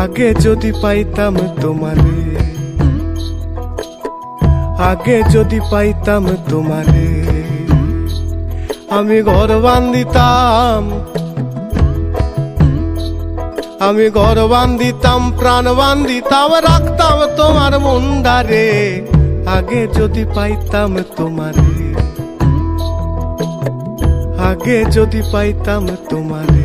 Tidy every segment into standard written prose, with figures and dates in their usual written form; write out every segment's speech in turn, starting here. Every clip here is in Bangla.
আগে যদি পাইতাম তোমারে, আগে যদি পাইতাম তোমারে, আমি ঘর বান্ধিতাম, আমি ঘর বান্ধিতাম, প্রাণ বান্ধিতাম, রাখতাম তোমার মুন্ডারে। আগে যদি পাইতাম তোমারে, আগে যদি পাইতাম তোমারে।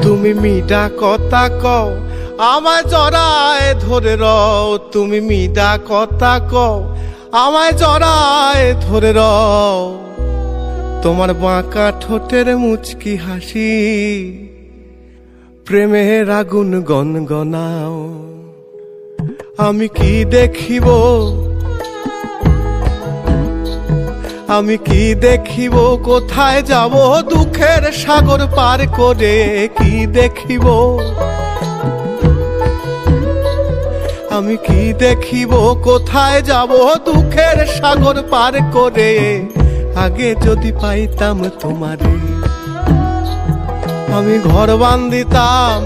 তুমি মিঠা কথা কও আমায় জড়ায় ধরে রও, তুমি মিঠা কথা কও আমায় জড়ায় ধরে রও। তোমার বাঁকা ঠোঁটের মুচকি হাসি প্রেমের আগুন গনগনাও। আমি কি দেখিব, আমি কি দেখিব, কোথায় যাব দুঃখের সাগর পার করে, কি দেখিব, আমি কি দেখিব, কোথায় যাব দুঃখের সাগর পার করে। আগে যদি পাইতাম তোমারে, আমি ঘর বান্ধিতাম,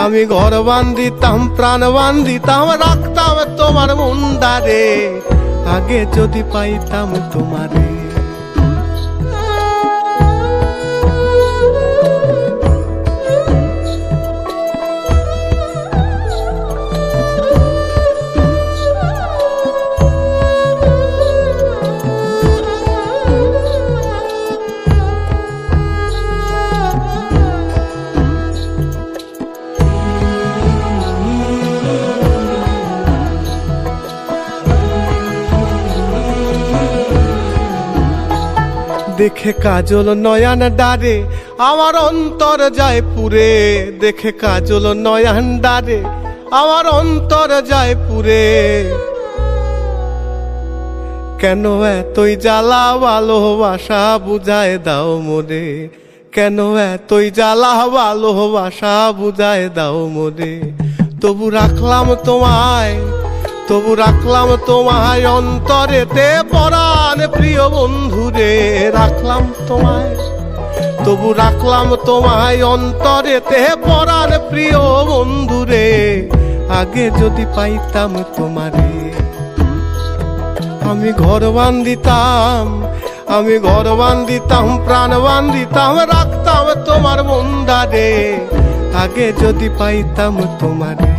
আমি ঘর বান্ধিতাম, প্রাণ বান্ধিতাম, রাখতাম তোমার মুন্ডারে। আগে যদি পাইতাম তোমারে। দেখে কাজল নয়ন ডারে আমার অন্তর যায় পুরে, দেখে কাজল নয়ন ডারে আমার অন্তর যায় পুরে। কেন এতই জ্বালা ভালোবাসা বুঝায় দাও মোরে, কেন এতই জ্বালা ভালোবাসা বুঝায় দাও মোরে। তবু রাখলাম তোমায়, তবু রাখলাম তোমায় অন্তরেতে পরাণ প্রিয় বন্ধুরে। রাখলাম তোমায়, তবু রাখলাম তোমায় অন্তরেতে পরাণ প্রিয় বন্ধুরে। আগে যদি পাইতাম তোমারে, আমি ঘর বান্ধিতাম, আমি ঘর বান্ধিতাম, প্রাণ বান্ধিতাম, রাখতাম তোমার মুন্ডারে। আগে যদি পাইতাম তোমারে।